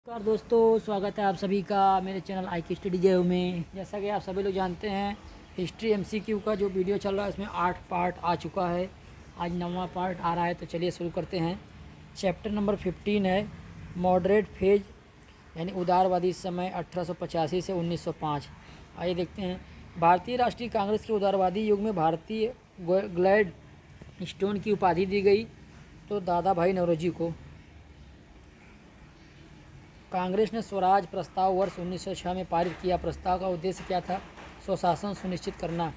नमस्कार दोस्तों, स्वागत है आप सभी का मेरे चैनल आई की स्टडी जे में। जैसा कि आप सभी लोग जानते हैं, हिस्ट्री एमसीक्यू का जो वीडियो चल रहा है उसमें 8 पार्ट आ चुका है। आज 9वां पार्ट आ रहा है, तो चलिए शुरू करते हैं। चैप्टर नंबर 15 है मॉडरेट फेज यानी उदारवादी समय 1885 से 1905। आइए देखते हैं। भारतीय राष्ट्रीय कांग्रेस के उदारवादी युग में भारतीय ग्लैड स्टोन की उपाधि दी गई तो दादा भाई नौरोजी को। कांग्रेस ने स्वराज प्रस्ताव वर्ष 1906 में पारित किया। प्रस्ताव का उद्देश्य क्या था? स्वशासन सुनिश्चित करना।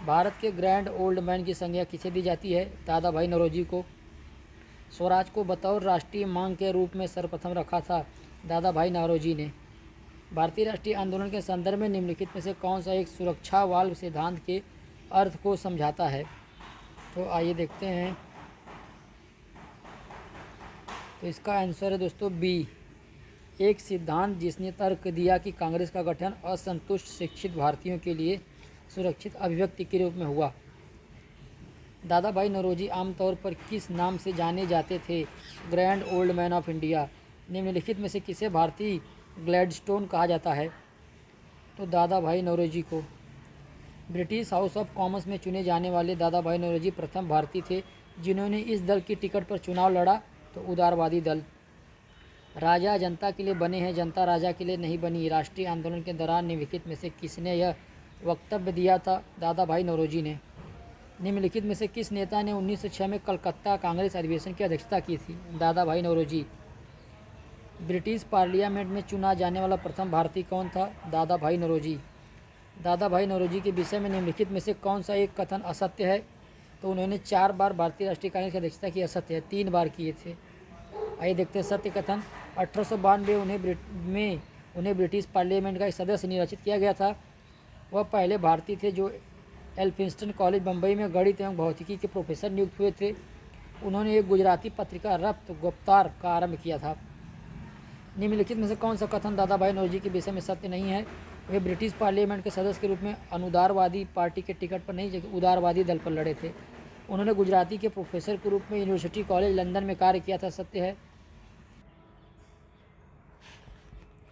भारत के ग्रैंड ओल्ड मैन की संज्ञा किसे दी जाती है? दादा भाई नौरोजी को। स्वराज को बतौर राष्ट्रीय मांग के रूप में सर्वप्रथम रखा था दादा भाई नौरोजी ने। भारतीय राष्ट्रीय आंदोलन के संदर्भ में निम्नलिखित में से कौन सा एक सुरक्षा वाल्व सिद्धांत के अर्थ को समझाता है? तो आइए देखते हैं। तो इसका आंसर है दोस्तों बी, एक सिद्धांत जिसने तर्क दिया कि कांग्रेस का गठन असंतुष्ट शिक्षित भारतीयों के लिए सुरक्षित अभिव्यक्ति के रूप में हुआ। दादा भाई नौरोजी आमतौर पर किस नाम से जाने जाते थे? Grand old man of India. निम्नलिखित में से किसे भारतीय ग्लैडस्टोन कहा जाता है? तो दादा भाई नौरोजी को। ब्रिटिश हाउस ऑफ कॉमन्स में चुने जाने वाले दादा भाई नौरोजी प्रथम भारतीय थे जिन्होंने इस दल की टिकट पर चुनाव लड़ा। तो उदारवादी दल। राजा जनता के लिए बने हैं, जनता राजा के लिए नहीं बनी। राष्ट्रीय आंदोलन के दौरान निम्नलिखित में से किसने यह वक्तव्य दिया था? दादा भाई नौरोजी ने। निम्नलिखित में से किस नेता ने 1906 में कलकत्ता कांग्रेस अधिवेशन की अध्यक्षता की थी? दादा भाई नौरोजी। ब्रिटिश पार्लियामेंट में चुना जाने वाला प्रथम भारतीय कौन था? दादा भाई नौरोजी। दादा भाई नौरोजी के विषय में निम्नलिखित में से कौन सा एक कथन असत्य है? तो उन्होंने 4 बार भारतीय राष्ट्रीय कांग्रेस की अध्यक्षता की असत्य है, 3 बार किए थे। आइए देखते हैं सत्य कथन। 1892 में उन्हें ब्रिटिश पार्लियामेंट का एक सदस्य निर्वाचित किया गया था। वह पहले भारतीय थे जो एल्फिंस्टन कॉलेज बम्बई में गणित एवं भौतिकी के प्रोफेसर नियुक्त हुए थे। उन्होंने एक गुजराती पत्रिका रफ्त गुप्तार का आरंभ किया था। निम्नलिखित में से कौन सा कथन दादा भाई नौरोजी के विषय में सत्य नहीं है? वे ब्रिटिश पार्लियामेंट के सदस्य के रूप में अनुदारवादी पार्टी के टिकट पर नहीं जबकि उदारवादी दल पर लड़े थे। उन्होंने गुजराती के प्रोफेसर के रूप में यूनिवर्सिटी कॉलेज लंदन में कार्य किया था। सत्य है।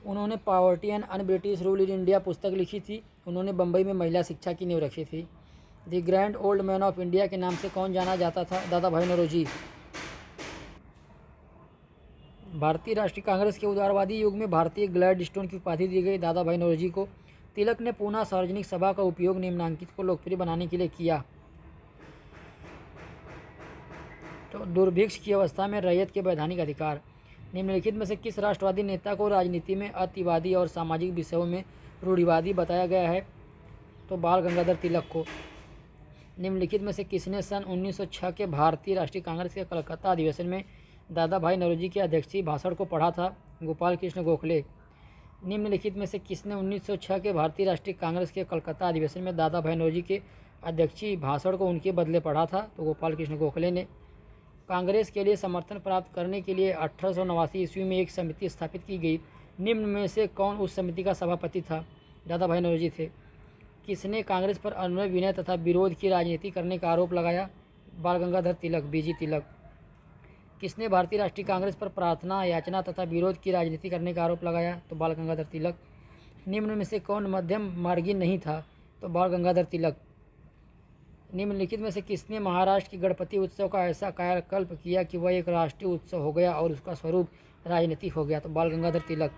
उन्होंने poverty and un British rule in India पुस्तक लिखी थी। उन्होंने बम्बई में महिला शिक्षा की नींव रखी थी। The grand old man of India के नाम से कौन जाना जाता था? दादा भाई नौरोजी। भारतीय राष्ट्रीय कांग्रेस के उदारवादी युग में भारतीय ग्लैडस्टोन की उपाधि दी गई दादा भाई नौरोजी को। तिलक ने पूना सार्वजनिक सभा का उपयोग निम्नांकित को लोकप्रिय बनाने के लिए किया। तो दुर्भिक्ष की अवस्था में रैयत के वैधानिक अधिकार। निम्नलिखित में से किस राष्ट्रवादी नेता को राजनीति में अतिवादी और सामाजिक विषयों में रूढ़िवादी बताया गया है? तो बाल गंगाधर तिलक को। निम्नलिखित में से किसने सन 1906 के भारतीय राष्ट्रीय कांग्रेस के कलकत्ता अधिवेशन में दादा भाई नौरोजी के अध्यक्षीय भाषण को पढ़ा था? गोपाल कृष्ण गोखले। निम्नलिखित में से किसने 1906 के भारतीय राष्ट्रीय कांग्रेस के कलकत्ता अधिवेशन में दादा भाई नौरोजी के अध्यक्षीय भाषण को उनके बदले पढ़ा था? तो गोपाल कृष्ण गोखले ने। कांग्रेस के लिए समर्थन प्राप्त करने के लिए 1889 ईस्वी में एक समिति स्थापित की गई। निम्न में से कौन उस समिति का सभापति था? दादा भाई नौरोजी थे। किसने कांग्रेस पर अनुनय विनय तथा विरोध की राजनीति करने का आरोप लगाया? बाल गंगाधर तिलक, बीजी तिलक। किसने भारतीय राष्ट्रीय कांग्रेस पर प्रार्थना याचना तथा विरोध की राजनीति करने का आरोप लगाया? तो बाल गंगाधर तिलक। निम्न में से कौन मध्यम मार्गी नहीं था? तो बाल गंगाधर तिलक। निम्नलिखित में से किसने महाराष्ट्र की गणपति उत्सव का ऐसा कायाकल्प किया कि वह एक राष्ट्रीय उत्सव हो गया और उसका स्वरूप राजनीतिक हो गया? तो बाल गंगाधर तिलक।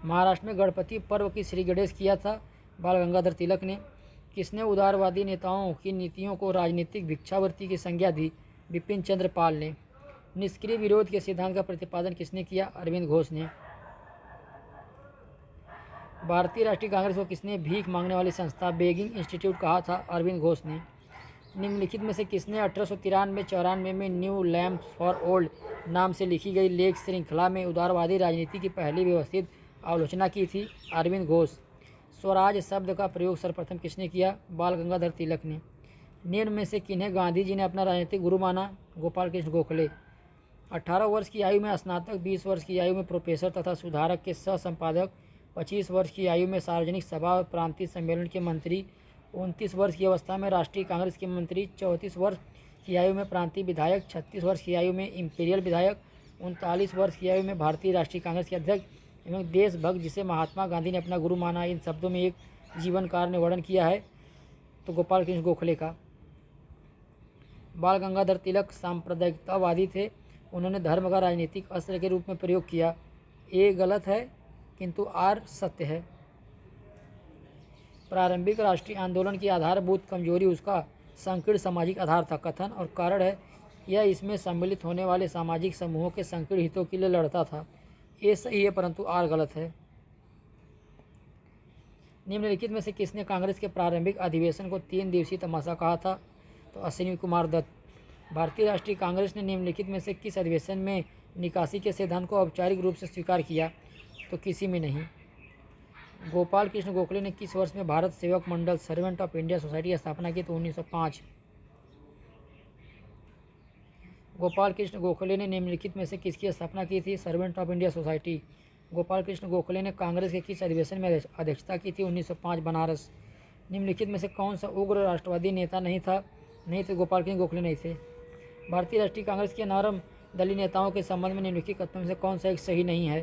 महाराष्ट्र में गणपति पर्व की श्री गणेश किया था? बाल गंगाधर तिलक ने। किसने उदारवादी नेताओं की नीतियों को राजनीतिक भिक्षावृत्ति की संज्ञा दी? बिपिन चंद्र पाल ने। निष्क्रिय विरोध के सिद्धांत का प्रतिपादन किसने किया? अरविंद घोष ने। भारतीय राष्ट्रीय कांग्रेस को किसने भीख मांगने वाली संस्था बेगिंग इंस्टीट्यूट कहा था? अरविंद घोष ने। निम्नलिखित में से किसने 1893-94 में न्यू लैम्प्स फॉर ओल्ड नाम से लिखी गई लेख श्रृंखला में उदारवादी राजनीति की पहली व्यवस्थित आलोचना की थी? अरविंद घोष। स्वराज शब्द का प्रयोग सर्वप्रथम किसने किया? बाल गंगाधर तिलक ने। निम्न में से किन्हें गांधी जी ने अपना राजनीतिक गुरु माना? गोपाल कृष्ण गोखले। 18 वर्ष की आयु में स्नातक, 20 वर्ष की आयु में प्रोफेसर तथा सुधारक के सह संपादक, 25 वर्ष की आयु में सार्वजनिक सभा और प्रांतीय सम्मेलन के मंत्री, 29 वर्ष की अवस्था में राष्ट्रीय कांग्रेस के मंत्री, 34 वर्ष की आयु में प्रांतीय विधायक, 36 वर्ष की आयु में इंपीरियल विधायक, 39 वर्ष की आयु में भारतीय राष्ट्रीय कांग्रेस के अध्यक्ष एवं देशभक्त जिसे महात्मा गांधी ने अपना गुरु माना, इन शब्दों में एक जीवनकार ने वर्णन किया है तो गोपाल कृष्ण गोखले का। बाल गंगाधर तिलक सांप्रदायिकतावादी थे। उन्होंने धर्म का राजनीतिक अस्त्र के रूप में प्रयोग किया। ए गलत है किंतु आर सत्य है। प्रारंभिक राष्ट्रीय आंदोलन की आधारभूत कमजोरी उसका संकीर्ण सामाजिक आधार था। कथन और कारण है यह इसमें सम्मिलित होने वाले सामाजिक समूहों के संकीर्ण हितों के लिए लड़ता था। ये सही है परंतु आर गलत है। निम्नलिखित में से किसने कांग्रेस के प्रारंभिक अधिवेशन को 3 दिवसीय तमाशा कहा था? तो अश्विनी कुमार दत्त। भारतीय राष्ट्रीय कांग्रेस ने निम्नलिखित में से किस अधिवेशन में निकासी के सिद्धांत को औपचारिक रूप से स्वीकार किया? तो किसी में नहीं। गोपाल कृष्ण गोखले ने किस वर्ष में भारत सेवक मंडल सर्वेंट ऑफ इंडिया सोसाइटी की स्थापना की? तो 1905। गोपाल कृष्ण गोखले ने निम्नलिखित में से किसकी स्थापना की थी? Servant of India society. Gopal Krishna Gokhale ने कांग्रेस के किस अधिवेशन में अध्यक्षता की थी? 1905 बनारस। निम्नलिखित में से कौन सा उग्र राष्ट्रवादी नेता नहीं था? नहीं थे, गोपाल कृष्ण गोखले नहीं थे। भारतीय राष्ट्रीय कांग्रेस के नरम दलीय नेताओं के संबंध में निम्नलिखित कथनों में से कौन सा एक सही नहीं है?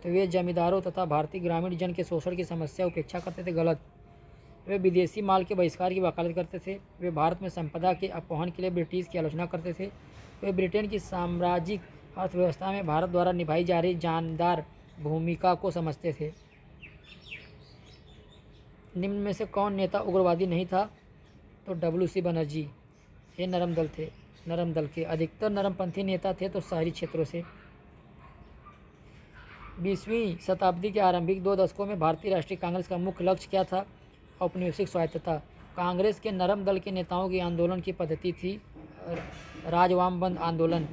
तो वे जमींदारों तथा भारतीय ग्रामीण जन के शोषण की समस्या उपेक्षा करते थे। गलत। वे विदेशी माल के बहिष्कार की वकालत करते थे। वे भारत में संपदा के अपहरण के लिए ब्रिटिश की आलोचना करते थे। वे ब्रिटेन की साम्राज्यिक अर्थव्यवस्था में भारत द्वारा निभाई जा रही जानदार भूमिका को समझते थे। निम्न में से कौन नेता उग्रवादी नहीं था? तो WC बनर्जी। ये नरम दल थे। नरम दल के अधिकतर नरमपंथी नेता थे तो शहरी क्षेत्रों से। 20वीं शताब्दी के आरंभिक 2 दशकों में भारतीय राष्ट्रीय कांग्रेस का मुख्य लक्ष्य क्या था? औपनिवेशिक स्वायत्तता। कांग्रेस के नरम दल के नेताओं की आंदोलन की पद्धति थी राजवामबंद आंदोलन।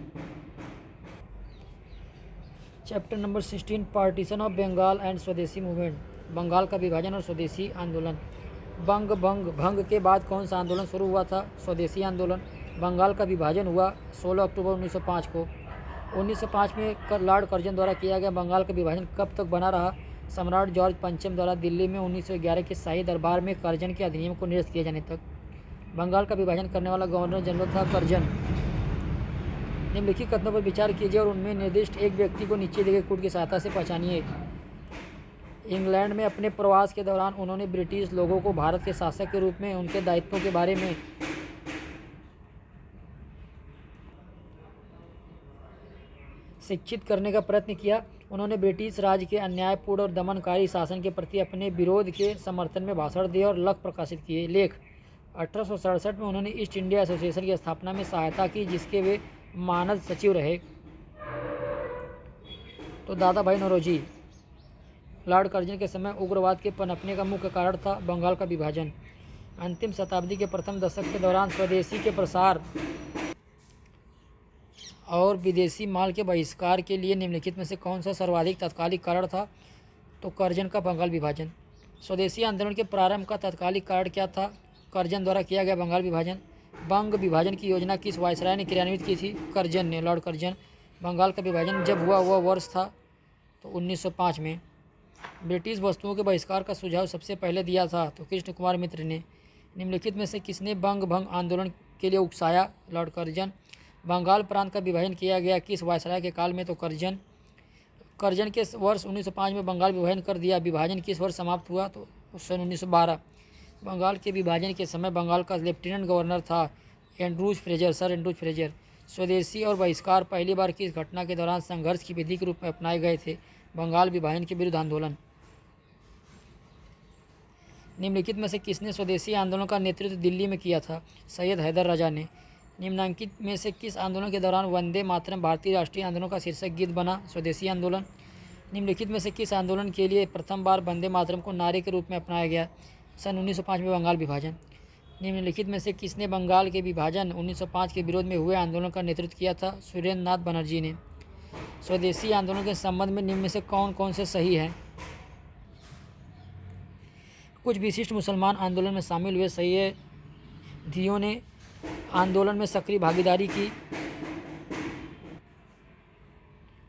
Chapter number 16 partition of Bengal and Swadeshi movement. Bengal का विभाजन और स्वदेशी आंदोलन। भंग के बाद कौन सा आंदोलन शुरू हुआ था? स्वदेशी आंदोलन। बंगाल का विभाजन हुआ 16 अक्टूबर 1905 को। 1905 में लॉर्ड कर्जन द्वारा किया गया बंगाल का विभाजन कब तक बना रहा? सम्राट जॉर्ज पंचम द्वारा दिल्ली में 1911 के शाही दरबार में कर्जन के अधिनियम को निरस्त किए जाने तक। बंगाल का विभाजन करने वाला गवर्नर जनरल था कर्जन। निम्नलिखित कथनों पर विचार कीजिए और उनमें निर्दिष्ट एक व्यक्ति को नीचे दिए गए कूट की सहायता से पहचानिए। इंग्लैंड में अपने प्रवास के दौरान उन्होंने ब्रिटिश लोगों को भारत के शासक के रूप में उनके दायित्वों के बारे में शिक्षित करने का प्रयत्न किया। उन्होंने ब्रिटिश राज के अन्यायपूर्ण और दमनकारी शासन के प्रति अपने विरोध के समर्थन में भाषण दिए और लेख प्रकाशित किए। लेख 1867 में उन्होंने ईस्ट इंडिया एसोसिएशन की स्थापना में सहायता की जिसके वे मानद सचिव रहे। तो दादा भाई नौरोजी। लॉर्ड कर्जन के समय उग्रवाद के पनपने का मुख्य कारण था बंगाल का विभाजन। अंतिम शताब्दी के प्रथम दशक के दौरान स्वदेशी के प्रसार और विदेशी माल के बहिष्कार के लिए निम्नलिखित में से कौन सा सर्वाधिक तात्कालिक कारण था? तो कर्जन का बंगाल विभाजन। स्वदेशी आंदोलन के प्रारंभ का तात्कालिक कारण क्या था? कर्जन द्वारा किया गया बंगाल विभाजन। बंग विभाजन की योजना किस वायसराय ने क्रियान्वित की थी? कर्जन ने, लॉर्ड कर्जन। बंगाल का विभाजन जब हुआ वह वर्ष था तो 1905 में। ब्रिटिश वस्तुओं के बहिष्कार का सुझाव सबसे पहले दिया था तो कृष्ण कुमार मित्र ने। निम्नलिखित में से किसने बंग भंग आंदोलन के लिए उकसाया? Lord Curzon. बंगाल प्रांत का विभाजन किया गया किस वायसराय के काल में? तो कर्जन। कर्जन के वर्ष 1905 में बंगाल विभाजन कर दिया। विभाजन किस वर्ष समाप्त हुआ? तो सन 1912। बंगाल के विभाजन के समय बंगाल का लेफ्टिनेंट गवर्नर था Andrews Fraser, sir Andrews Fraser. स्वदेशी और बहिष्कार पहली बार किस घटना के दौरान संघर्ष की विधि के रूप में अपनाए गए थे? बंगाल विभाजन के विरुद्ध आंदोलन। निम्नलिखित में से किसने स्वदेशी आंदोलन का नेतृत्व दिल्ली में किया था? सैयद हैदर राजा ने। निम्नांकित में से किस आंदोलन के दौरान वंदे मातरम भारतीय राष्ट्रीय आंदोलन का शीर्षक गीत बना? स्वदेशी आंदोलन। निम्नलिखित में से किस आंदोलन के लिए प्रथम बार वंदे मातरम को नारे के रूप में अपनाया गया? सन 1905 में बंगाल विभाजन। निम्नलिखित में से किसने बंगाल के विभाजन 1905 के विरोध में हुए आंदोलन का नेतृत्व किया था? सुरेंद्र नाथ बनर्जी ने। स्वदेशी आंदोलन के संबंध में निम्न में से कौन कौन से सही हैं? कुछ विशिष्ट मुसलमान आंदोलन में शामिल हुए सैयदियों ने आंदोलन में सक्रिय भागीदारी की।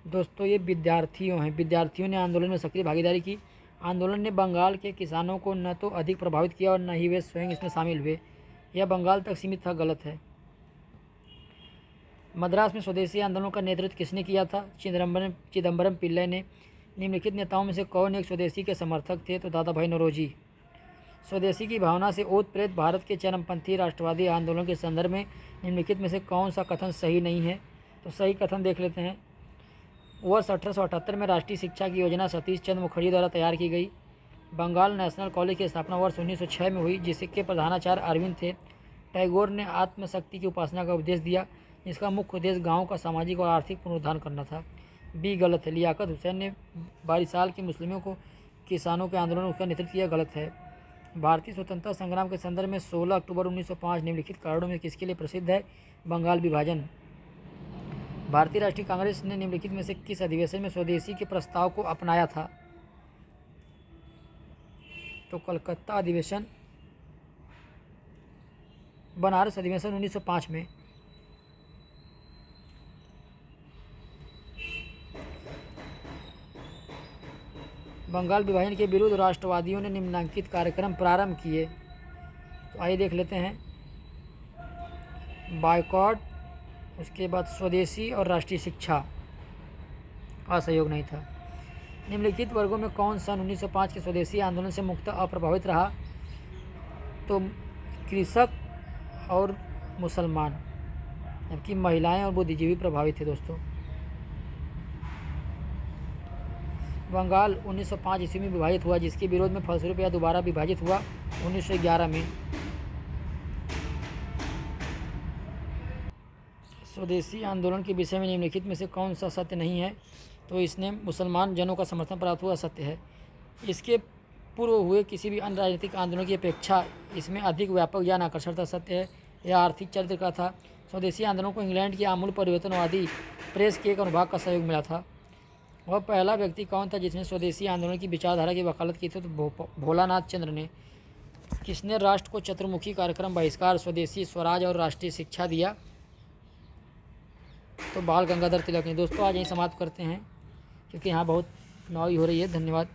दोस्तों ये विद्यार्थियों ने आंदोलन में सक्रिय भागीदारी की। आंदोलन ने बंगाल के किसानों को न तो अधिक प्रभावित किया और न ही वे स्वयं इसमें शामिल हुए। यह बंगाल तक सीमित था। गलत है। मद्रास में स्वदेशी आंदोलन का नेतृत्व किसने किया था? चिदम्बरम पिल्लई ने। निम्नलिखित नेताओं में से कौन एक स्वदेशी के समर्थक थे? तो दादा भाई नौरोजी। स्वदेशी की भावना से ओतप्रोत भारत के चरमपंथी राष्ट्रवादी आंदोलन के संदर्भ में निम्नलिखित में से कौन सा कथन सही नहीं है? तो सही कथन देख लेते हैं। वर्ष 1878 में राष्ट्रीय शिक्षा की योजना सतीश चंद्र मुखर्जी द्वारा तैयार की गई। बंगाल नेशनल कॉलेज की स्थापना वर्ष 1906 में हुई, जिसके प्रधानाचार्य अरविंद थे। टैगोर ने आत्मशक्ति की उपासना का उपदेश दिया, जिसका मुख्य उद्देश्य गाँव का सामाजिक और आर्थिक पुनरुद्धार करना था। बी गलत है। लियाकत हुसैन ने 22 साल के मुस्लिमों को किसानों के आंदोलन में उसका नेतृत्व किया, गलत है। भारतीय स्वतंत्रता संग्राम के संदर्भ में 16 अक्टूबर 1905 निम्नलिखित कारणों में किसके लिए प्रसिद्ध है? बंगाल विभाजन। भारतीय राष्ट्रीय कांग्रेस ने निम्नलिखित में से किस अधिवेशन में स्वदेशी के प्रस्ताव को अपनाया था? तो कलकत्ता अधिवेशन, बनारस अधिवेशन 1905 में। बंगाल विभाजन के विरुद्ध राष्ट्रवादियों ने निम्नलिखित कार्यक्रम प्रारंभ किए। तो आइए देख लेते हैं। बायकॉट, उसके बाद स्वदेशी और राष्ट्रीय शिक्षा। असहयोग नहीं था। निम्नलिखित वर्गों में कौन सन 1905 के स्वदेशी आंदोलन से मुक्त अप्रभावित रहा? तो कृषक और मुसलमान, जबकि महिलाएं और बुद्धिजीवी प्रभावित थे दोस्तों। बंगाल 1905 ईस्वी में विभाजित हुआ, जिसके विरोध में फलस्वरूप यह दोबारा विभाजित हुआ 1911 में। स्वदेशी आंदोलन के विषय में निम्नलिखित में से कौन सा सत्य नहीं है? तो इसने मुसलमान जनों का समर्थन प्राप्त हुआ, सत्य है। इसके पूर्व हुए किसी भी अन्य राजनीतिक आंदोलन की अपेक्षा इसमें अधिक व्यापक ज्ञान आकर्षण था, सत्य है। यह आर्थिक चरित्र का था। स्वदेशी आंदोलन को इंग्लैंड की आमूल परिवर्तनवादी प्रेस के एक अनुभाग का सहयोग मिला था। वह पहला व्यक्ति कौन था जिसने स्वदेशी आंदोलन की विचारधारा की वकालत की थी? तो भोलानाथ चंद्र ने। किसने राष्ट्र को चतुर्मुखी कार्यक्रम बहिष्कार, स्वदेशी, स्वराज और राष्ट्रीय शिक्षा दिया? तो बाल गंगाधर तिलक ने। दोस्तों आज यहीं समाप्त करते हैं, क्योंकि यहाँ बहुत नौई हो रही है। धन्यवाद।